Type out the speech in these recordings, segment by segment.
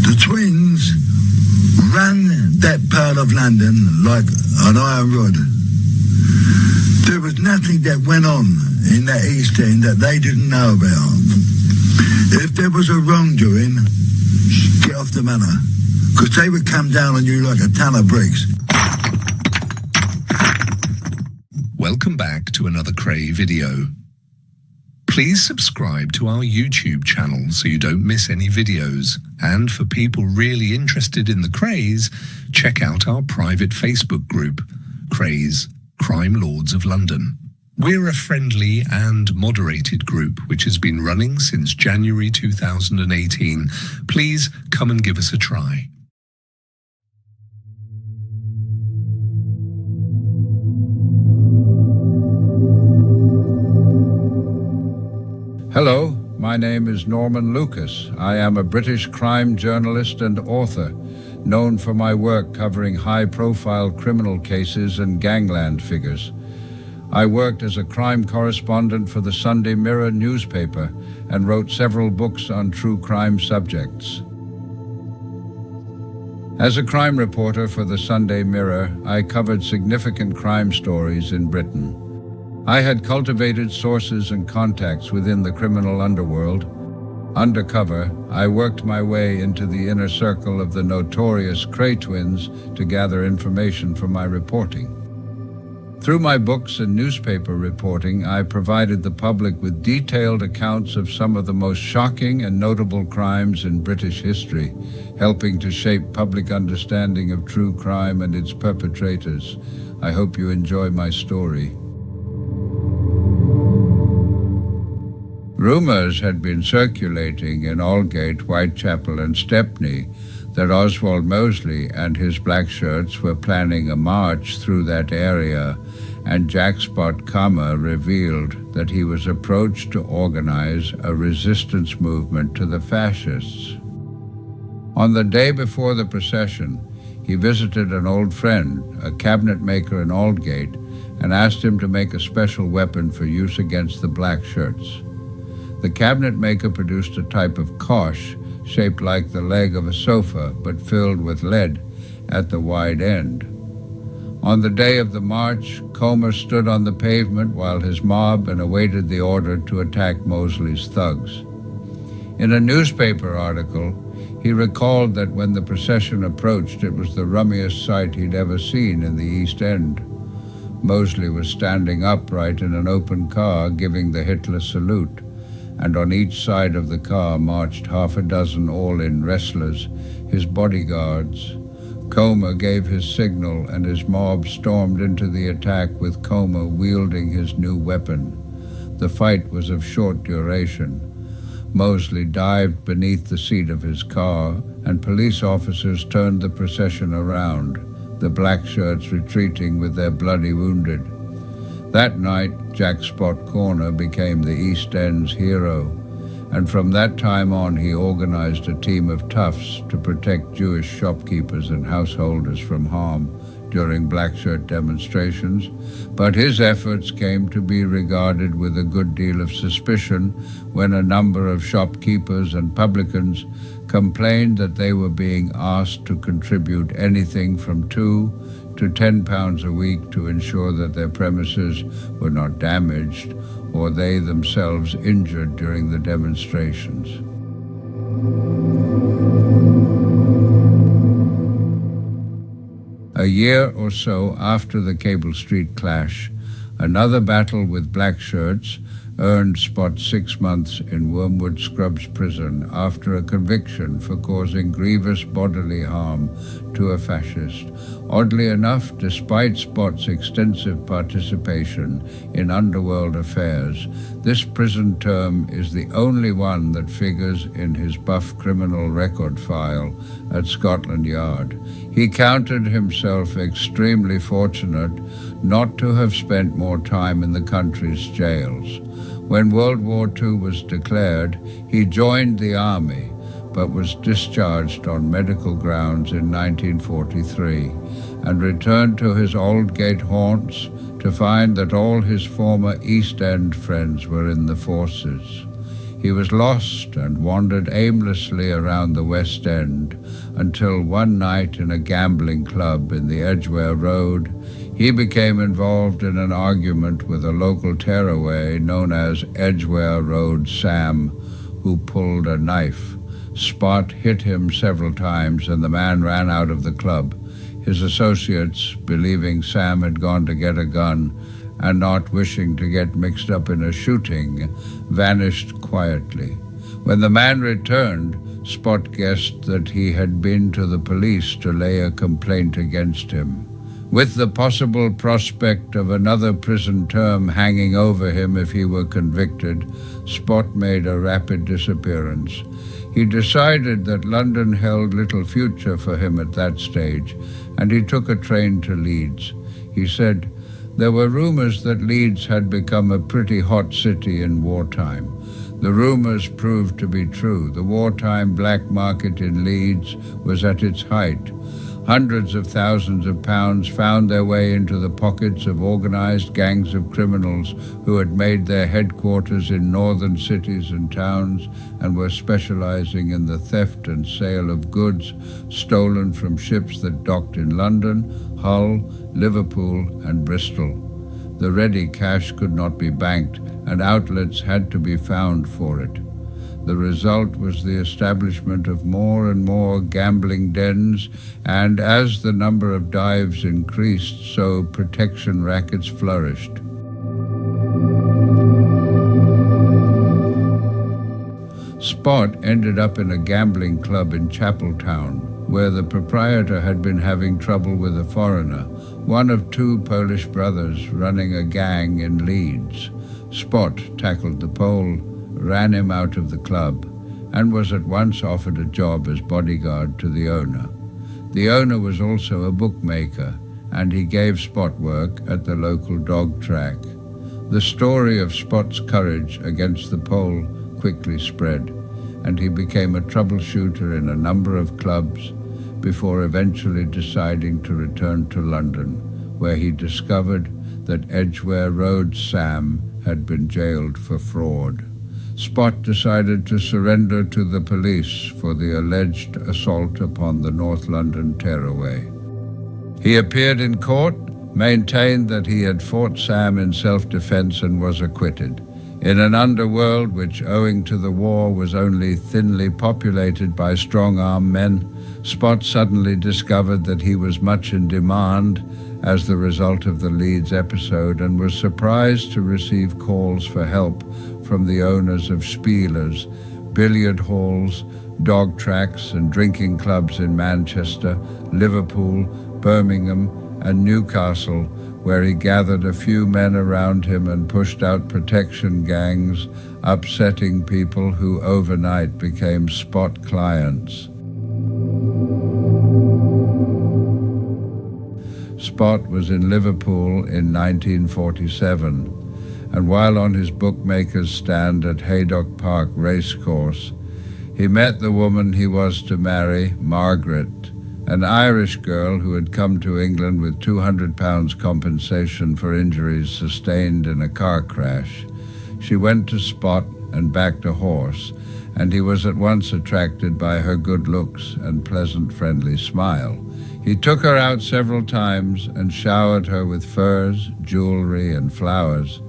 The twins ran that part of London like an iron rod. There was nothing that went on in that East End that they didn't know about. If there was a wrongdoing, get off the manor, because they would come down on you like a ton of bricks. Welcome back to another Kray video. Please subscribe to our YouTube channel so you don't miss any videos. And for people really interested in the Krays, check out our private Facebook group, Krays, Crime Lords of London. We're a friendly and moderated group which has been running since January 2018. Please come and give us a try. Hello, my name is Norman Lucas. I am a British crime journalist and author, known for my work covering high-profile criminal cases and gangland figures. I worked as a crime correspondent for the Sunday Mirror newspaper and wrote several books on true crime subjects. As a crime reporter for the Sunday Mirror, I covered significant crime stories in Britain. I had cultivated sources and contacts within the criminal underworld. Undercover, I worked my way into the inner circle of the notorious Kray twins to gather information for my reporting. Through my books and newspaper reporting, I provided the public with detailed accounts of some of the most shocking and notable crimes in British history, helping to shape public understanding of true crime and its perpetrators. I hope you enjoy my story. Rumors had been circulating in Aldgate, Whitechapel and Stepney that Oswald Mosley and his black shirts were planning a march through that area, and Jack Spot Kama revealed that he was approached to organize a resistance movement to the fascists. On the day before the procession, he visited an old friend, a cabinet maker in Aldgate, and asked him to make a special weapon for use against the black shirts. The cabinet maker produced a type of kosh shaped like the leg of a sofa but filled with lead at the wide end. On the day of the march, Comer stood on the pavement while his mob awaited the order to attack Mosley's thugs. In a newspaper article, he recalled that when the procession approached, it was the rummiest sight he'd ever seen in the East End. Mosley was standing upright in an open car giving the Hitler salute, and on each side of the car marched half a dozen all-in wrestlers, his bodyguards. Comer gave his signal and his mob stormed into the attack with Comer wielding his new weapon. The fight was of short duration. Mosley dived beneath the seat of his car and police officers turned the procession around, the black shirts retreating with their bloody wounded. That night, Jack Spot Corner became the East End's hero, and from that time on he organized a team of toughs to protect Jewish shopkeepers and householders from harm during black-shirt demonstrations, but his efforts came to be regarded with a good deal of suspicion when a number of shopkeepers and publicans complained that they were being asked to contribute anything from £2 to £10 a week to ensure that their premises were not damaged or they themselves injured during the demonstrations. A year or so after the Cable Street clash, another battle with black shirts earned Spot 6 months in Wormwood Scrubs prison after a conviction for causing grievous bodily harm to a fascist. Oddly enough, despite Spot's extensive participation in underworld affairs, this prison term is the only one that figures in his buff criminal record file at Scotland Yard. He counted himself extremely fortunate not to have spent more time in the country's jails. When World War II was declared, he joined the army, but was discharged on medical grounds in 1943 and returned to his Aldgate haunts to find that all his former East End friends were in the forces. He was lost and wandered aimlessly around the West End until one night in a gambling club in the Edgware Road, he became involved in an argument with a local tearaway known as Edgware Road Sam, who pulled a knife. Spot hit him several times and the man ran out of the club. His associates, believing Sam had gone to get a gun and not wishing to get mixed up in a shooting, vanished quietly. When the man returned, Spot guessed that he had been to the police to lay a complaint against him. With the possible prospect of another prison term hanging over him if he were convicted, Spot made a rapid disappearance. He decided that London held little future for him at that stage, and he took a train to Leeds. He said, "There were rumors that Leeds had become a pretty hot city in wartime. The rumors proved to be true. The wartime black market in Leeds was at its height. Hundreds of thousands of pounds found their way into the pockets of organized gangs of criminals who had made their headquarters in northern cities and towns and were specializing in the theft and sale of goods stolen from ships that docked in London, Hull, Liverpool, and Bristol. The ready cash could not be banked, and outlets had to be found for it. The result was the establishment of more and more gambling dens, and as the number of dives increased, so protection rackets flourished. Spot ended up in a gambling club in Chapeltown, where the proprietor had been having trouble with a foreigner, one of two Polish brothers running a gang in Leeds. Spot tackled the Pole, ran him out of the club, and was at once offered a job as bodyguard to the owner. The owner was also a bookmaker, and he gave Spot work at the local dog track. The story of Spot's courage against the Pole quickly spread, and he became a troubleshooter in a number of clubs before eventually deciding to return to London, where he discovered that Edgware Road Sam had been jailed for fraud. Spot decided to surrender to the police for the alleged assault upon the North London tearaway. He appeared in court, maintained that he had fought Sam in self-defense and was acquitted. In an underworld which, owing to the war, was only thinly populated by strong-armed men, Spot suddenly discovered that he was much in demand as the result of the Leeds episode, and was surprised to receive calls for help from the owners of spielers, billiard halls, dog tracks and drinking clubs in Manchester, Liverpool, Birmingham and Newcastle, where he gathered a few men around him and pushed out protection gangs, upsetting people who overnight became Spot clients. Spot was in Liverpool in 1947, and while on his bookmaker's stand at Haydock Park Racecourse, he met the woman he was to marry, Margaret, an Irish girl who had come to England with £200 compensation for injuries sustained in a car crash. She went to Spot and backed a horse, and he was at once attracted by her good looks and pleasant, friendly smile. He took her out several times and showered her with furs, jewelry, and flowers,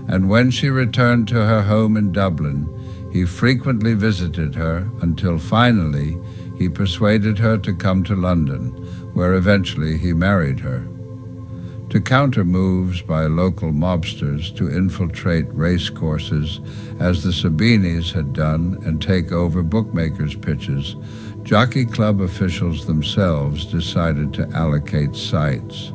and when she returned to her home in Dublin, he frequently visited her until finally he persuaded her to come to London, where eventually he married her. To counter moves by local mobsters to infiltrate race courses, as the Sabinis had done, and take over bookmakers' pitches, Jockey Club officials themselves decided to allocate sites.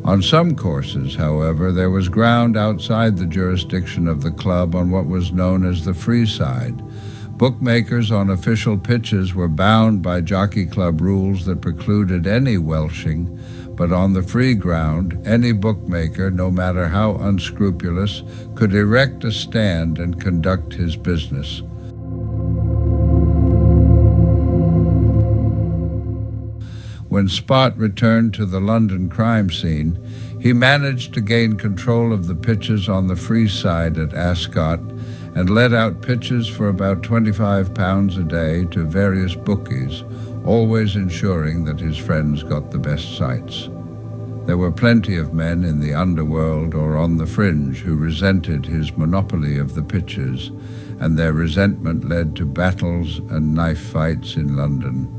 On some courses, however, there was ground outside the jurisdiction of the club on what was known as the free side. Bookmakers on official pitches were bound by Jockey Club rules that precluded any welshing, but on the free ground, any bookmaker, no matter how unscrupulous, could erect a stand and conduct his business. When Spot returned to the London crime scene, he managed to gain control of the pitches on the free side at Ascot and let out pitches for about £25 a day to various bookies, always ensuring that his friends got the best sights. There were plenty of men in the underworld or on the fringe who resented his monopoly of the pitches, and their resentment led to battles and knife fights in London.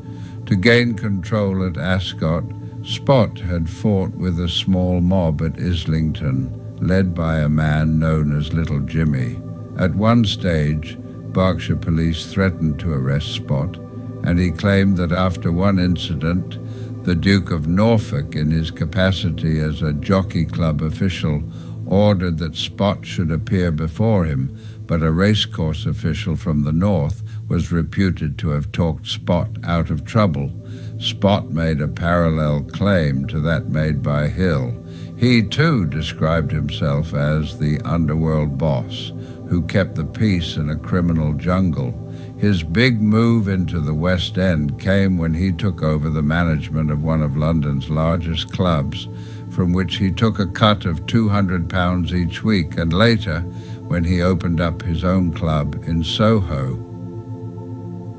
To gain control at Ascot, Spot had fought with a small mob at Islington, led by a man known as Little Jimmy. At one stage, Berkshire police threatened to arrest Spot, and he claimed that after one incident, the Duke of Norfolk, in his capacity as a jockey club official, ordered that Spot should appear before him, but a racecourse official from the north was reputed to have talked Spot out of trouble. Spot made a parallel claim to that made by Hill. He too described himself as the underworld boss, who kept the peace in a criminal jungle. His big move into the West End came when he took over the management of one of London's largest clubs, from which he took a cut of £200 each week, and later when he opened up his own club in Soho.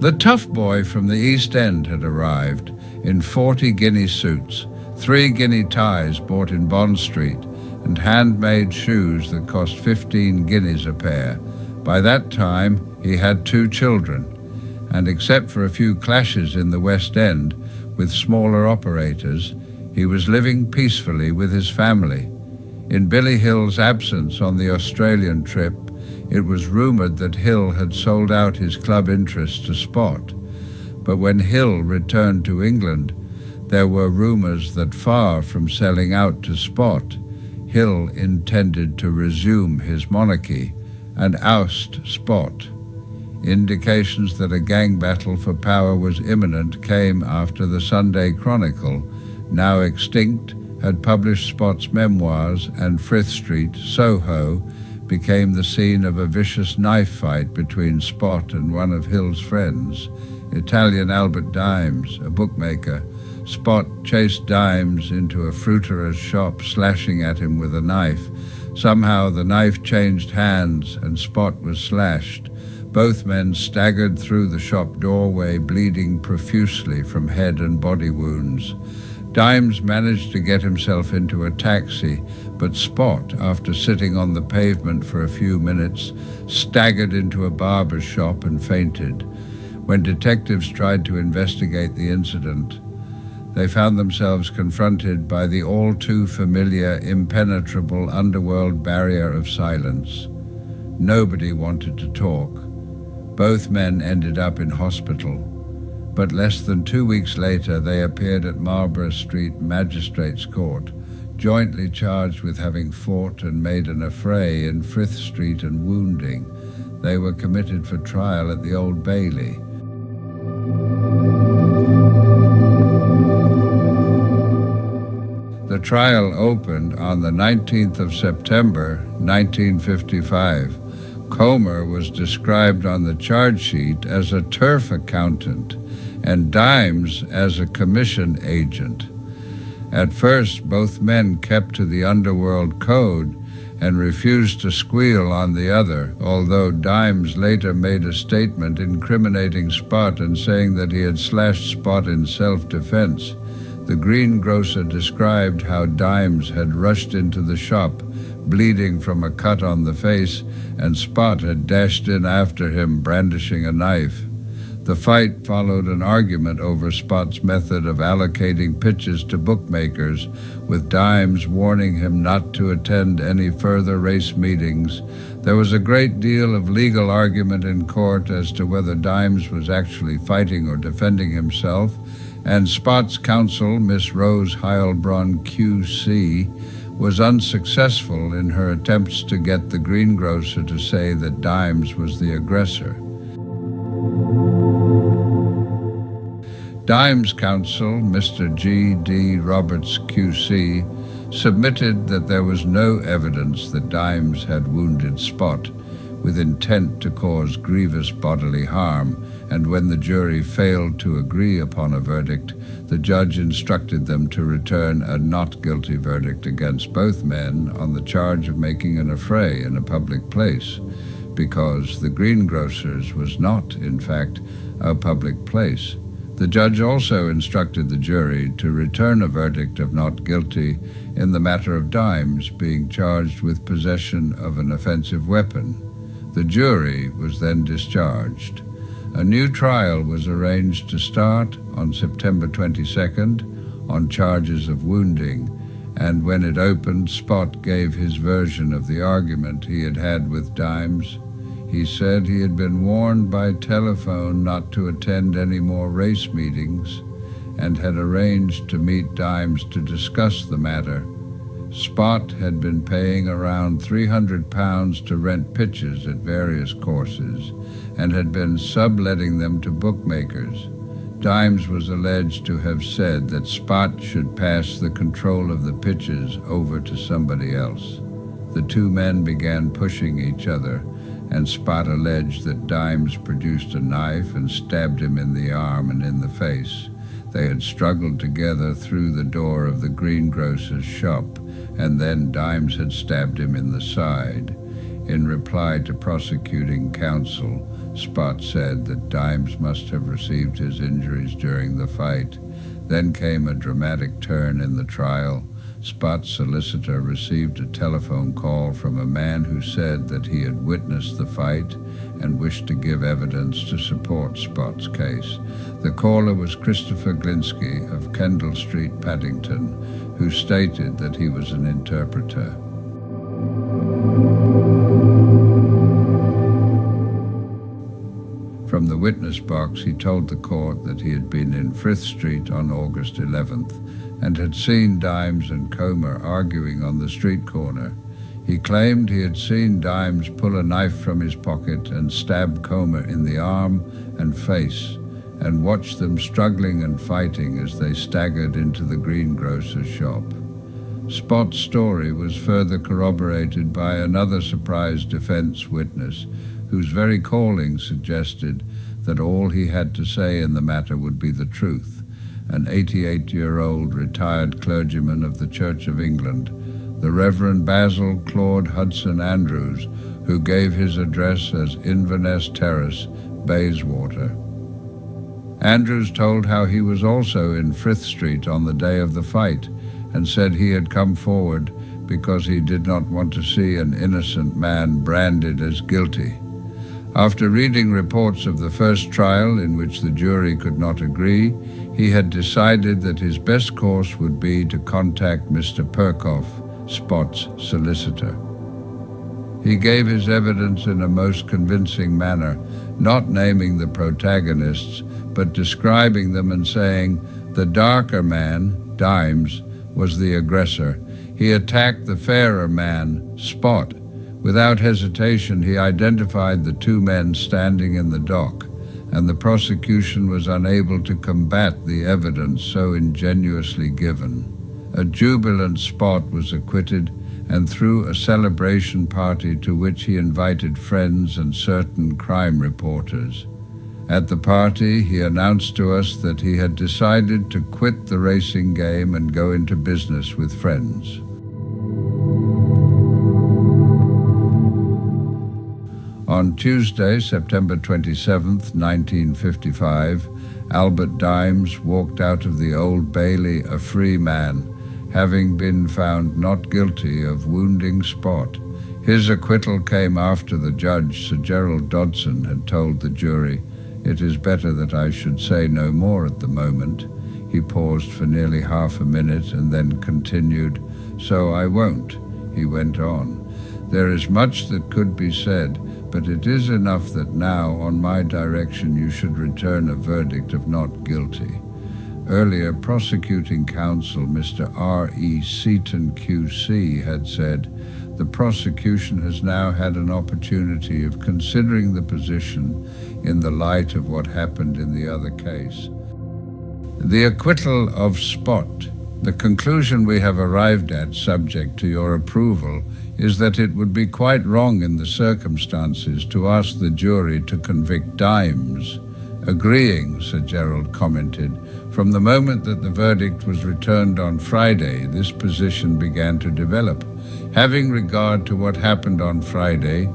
The tough boy from the East End had arrived in 40 guinea suits, 3 guinea ties bought in Bond Street, and handmade shoes that cost 15 guineas a pair. By that time, he had 2 children, and except for a few clashes in the West End with smaller operators, he was living peacefully with his family. In Billy Hill's absence on the Australian trip, it was rumoured that Hill had sold out his club interest to Spot. But when Hill returned to England, there were rumours that far from selling out to Spot, Hill intended to resume his monarchy and oust Spot. Indications that a gang battle for power was imminent came after the Sunday Chronicle, now extinct, had published Spot's memoirs, and Frith Street, Soho, became the scene of a vicious knife fight between Spot and one of Hill's friends, Italian Albert Dimes, a bookmaker. Spot chased Dimes into a fruiterer's shop, slashing at him with a knife. Somehow the knife changed hands and Spot was slashed. Both men staggered through the shop doorway, bleeding profusely from head and body wounds. Dimes managed to get himself into a taxi, but Spot, after sitting on the pavement for a few minutes, staggered into a barber's shop and fainted. When detectives tried to investigate the incident, they found themselves confronted by the all-too-familiar, impenetrable underworld barrier of silence. Nobody wanted to talk. Both men ended up in hospital, but less than 2 weeks later they appeared at Marlborough Street Magistrates' Court, jointly charged with having fought and made an affray in Frith Street and wounding. They were committed for trial at the Old Bailey. The trial opened on the 19th of September, 1955. Comer was described on the charge sheet as a turf accountant and Dimes as a commission agent. At first, both men kept to the underworld code and refused to squeal on the other, although Dimes later made a statement incriminating Spot and saying that he had slashed Spot in self-defense. The greengrocer described how Dimes had rushed into the shop, bleeding from a cut on the face, and Spot had dashed in after him, brandishing a knife. The fight followed an argument over Spot's method of allocating pitches to bookmakers, with Dimes warning him not to attend any further race meetings. There was a great deal of legal argument in court as to whether Dimes was actually fighting or defending himself, and Spot's counsel, Miss Rose Heilbronn QC, was unsuccessful in her attempts to get the greengrocer to say that Dimes was the aggressor. Dimes' counsel, Mr. G.D. Roberts QC, submitted that there was no evidence that Dimes had wounded Spot with intent to cause grievous bodily harm, and when the jury failed to agree upon a verdict, the judge instructed them to return a not guilty verdict against both men on the charge of making an affray in a public place. because the greengrocer's was not, in fact, a public place. The judge also instructed the jury to return a verdict of not guilty in the matter of Dimes being charged with possession of an offensive weapon. The jury was then discharged. A new trial was arranged to start on September 22nd on charges of wounding, and when it opened, Spot gave his version of the argument he had had with Dimes. He said he had been warned by telephone not to attend any more race meetings and had arranged to meet Dimes to discuss the matter. Spot had been paying around £300 to rent pitches at various courses and had been subletting them to bookmakers. Dimes was alleged to have said that Spot should pass the control of the pitches over to somebody else. The two men began pushing each other, and Spot alleged that Dimes produced a knife and stabbed him in the arm and in the face. They had struggled together through the door of the greengrocer's shop, and then Dimes had stabbed him in the side. In reply to prosecuting counsel, Spot said that Dimes must have received his injuries during the fight. Then came a dramatic turn in the trial. Spot's solicitor received a telephone call from a man who said that he had witnessed the fight and wished to give evidence to support Spot's case. The caller was Christopher Glinsky of Kendall Street, Paddington, who stated that he was an interpreter. From the witness box, he told the court that he had been in Frith Street on August 11th and had seen Dimes and Comer arguing on the street corner. He claimed he had seen Dimes pull a knife from his pocket and stab Comer in the arm and face, and watched them struggling and fighting as they staggered into the greengrocer's shop. Spot's story was further corroborated by another surprise defense witness, whose very calling suggested that all he had to say in the matter would be the truth, an 88-year-old retired clergyman of the Church of England, the Reverend Basil Claude Hudson Andrews, who gave his address as Inverness Terrace, Bayswater. Andrews told how he was also in Frith Street on the day of the fight and said he had come forward because he did not want to see an innocent man branded as guilty. After reading reports of the first trial in which the jury could not agree, he had decided that his best course would be to contact Mr. Perkoff, Spot's solicitor. He gave his evidence in a most convincing manner, not naming the protagonists, but describing them and saying, the darker man, Dimes, was the aggressor. He attacked the fairer man, Spot. Without hesitation, he identified the two men standing in the dock, and the prosecution was unable to combat the evidence so ingenuously given. A jubilant Spot was acquitted, and threw a celebration party to which he invited friends and certain crime reporters. At the party, he announced to us that he had decided to quit the racing game and go into business with friends. On Tuesday, September 27th, 1955, Albert Dimes walked out of the Old Bailey a free man, having been found not guilty of wounding Spot. His acquittal came after the judge, Sir Gerald Dodson, had told the jury, "It is better that I should say no more at the moment." He paused for nearly half a minute and then continued, "So I won't." He went on, "There is much that could be said, but it is enough that now, on my direction, you should return a verdict of not guilty." Earlier, prosecuting counsel Mr. R.E. Seaton QC had said, "The prosecution has now had an opportunity of considering the position in the light of what happened in the other case." The acquittal of Spot. The conclusion we have arrived at, subject to your approval, is that it would be quite wrong in the circumstances to ask the jury to convict Dimes. Agreeing, Sir Gerald commented, "From the moment that the verdict was returned on Friday, this position began to develop. Having regard to what happened on Friday,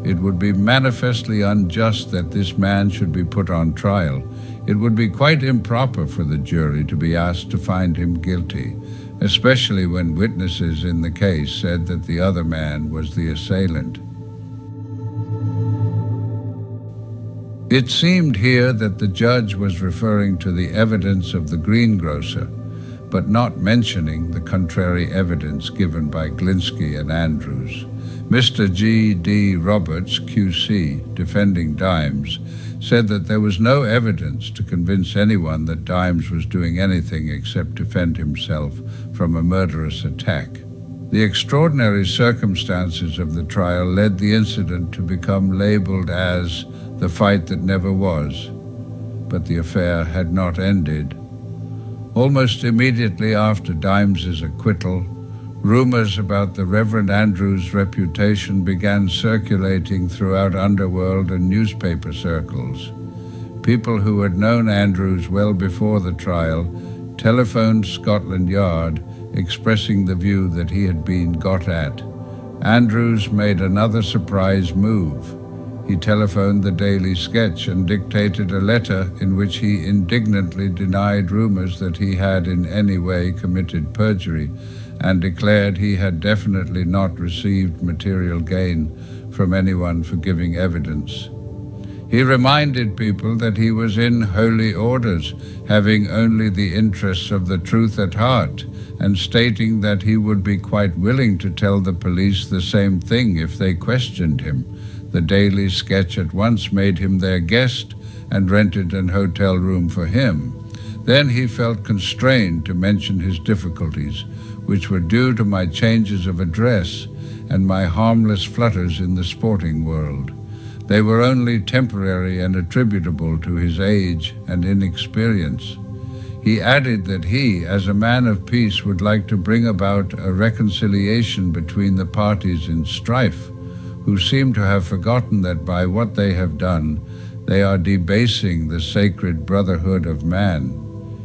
It would be manifestly unjust that this man should be put on trial. It would be quite improper for the jury to be asked to find him guilty, especially when witnesses in the case said that the other man was the assailant. It seemed here that the judge was referring to the evidence of the greengrocer, but not mentioning the contrary evidence given by Glinsky and Andrews. Mr. G.D. Roberts, QC, defending Dimes, said that there was no evidence to convince anyone that Dimes was doing anything except defend himself from a murderous attack. The extraordinary circumstances of the trial led the incident to become labeled as the fight that never was, but the affair had not ended. Almost immediately after Dimes's acquittal, rumors about the Reverend Andrews' reputation began circulating throughout underworld and newspaper circles. People who had known Andrews well before the trial telephoned Scotland Yard expressing the view that he had been got at. Andrews made another surprise move. He telephoned the Daily Sketch and dictated a letter in which he indignantly denied rumors that he had in any way committed perjury and declared he had definitely not received material gain from anyone for giving evidence. He reminded people that he was in holy orders, having only the interests of the truth at heart, and stating that he would be quite willing to tell the police the same thing if they questioned him. The Daily Sketch at once made him their guest and rented an hotel room for him. Then he felt constrained to mention his difficulties, which were due to my changes of address and my harmless flutters in the sporting world. They were only temporary and attributable to his age and inexperience. He added that he, as a man of peace, would like to bring about a reconciliation between the parties in strife, who seem to have forgotten that by what they have done, they are debasing the sacred brotherhood of man.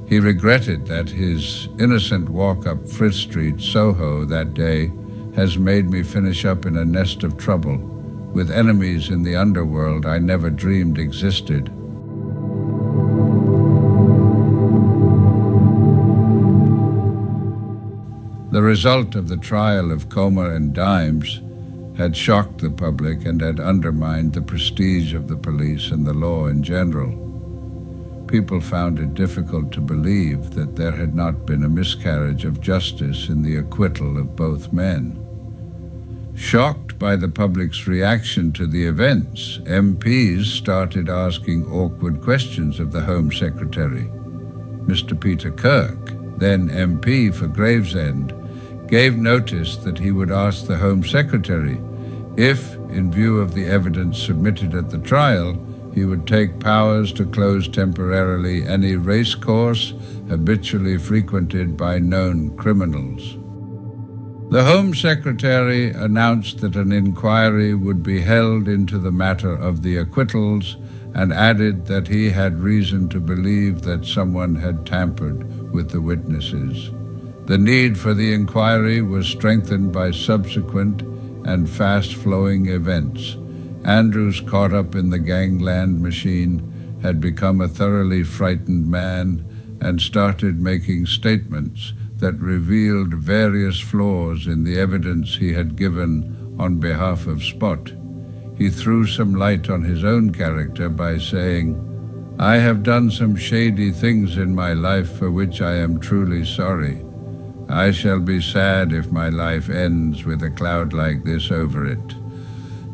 He regretted that his innocent walk up Frith Street, Soho, that day has made me finish up in a nest of trouble, with enemies in the underworld I never dreamed existed. The result of the trial of Comer and Dimes had shocked the public and had undermined the prestige of the police and the law in general. People found it difficult to believe that there had not been a miscarriage of justice in the acquittal of both men. Shocked by the public's reaction to the events, MPs started asking awkward questions of the Home Secretary. Mr. Peter Kirk, then MP for Gravesend, gave notice that he would ask the Home Secretary if, in view of the evidence submitted at the trial, he would take powers to close temporarily any racecourse habitually frequented by known criminals. The Home Secretary announced that an inquiry would be held into the matter of the acquittals and added that he had reason to believe that someone had tampered with the witnesses. The need for the inquiry was strengthened by subsequent and fast-flowing events. Andrews, caught up in the gangland machine, had become a thoroughly frightened man and started making statements that revealed various flaws in the evidence he had given on behalf of Spot. He threw some light on his own character by saying, "I have done some shady things in my life for which I am truly sorry. I shall be sad if my life ends with a cloud like this over it."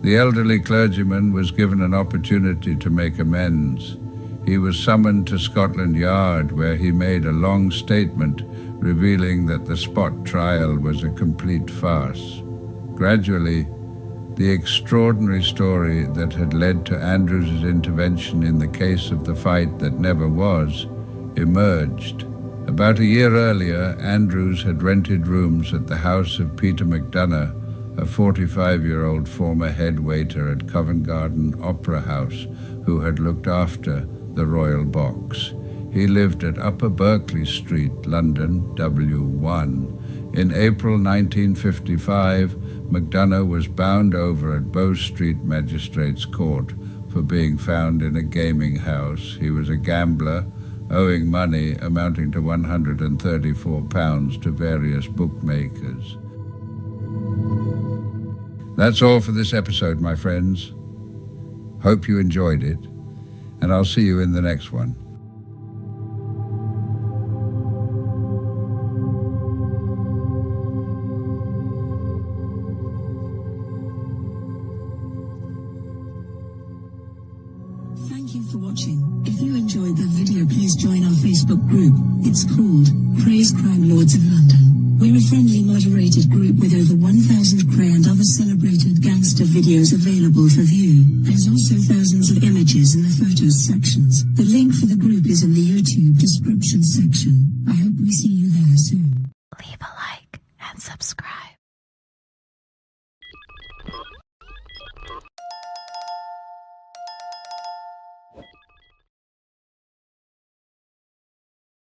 The elderly clergyman was given an opportunity to make amends. He was summoned to Scotland Yard, where he made a long statement revealing that the Spot trial was a complete farce. Gradually, the extraordinary story that had led to Andrews' intervention in the case of the fight that never was emerged. About a year earlier, Andrews had rented rooms at the house of Peter McDonough, a 45-year-old former head waiter at Covent Garden Opera House who had looked after the Royal Box. He lived at Upper Berkeley Street, London, W1. In April 1955, McDonough was bound over at Bow Street Magistrates Court for being found in a gaming house. He was a gambler, owing money amounting to £134 to various bookmakers. That's all for this episode, my friends. Hope you enjoyed it, and I'll see you in the next one. Thank you for watching. If you enjoyed the video, please join our Facebook group. It's called Krays Crime Lords of London. We're a friendly moderated group with over 1,000 Kray and other celebrated gangster videos available for view. There's also thousands of images in the photos sections. The link for the group is in the YouTube description section. I hope we see you there soon. Leave a like and subscribe.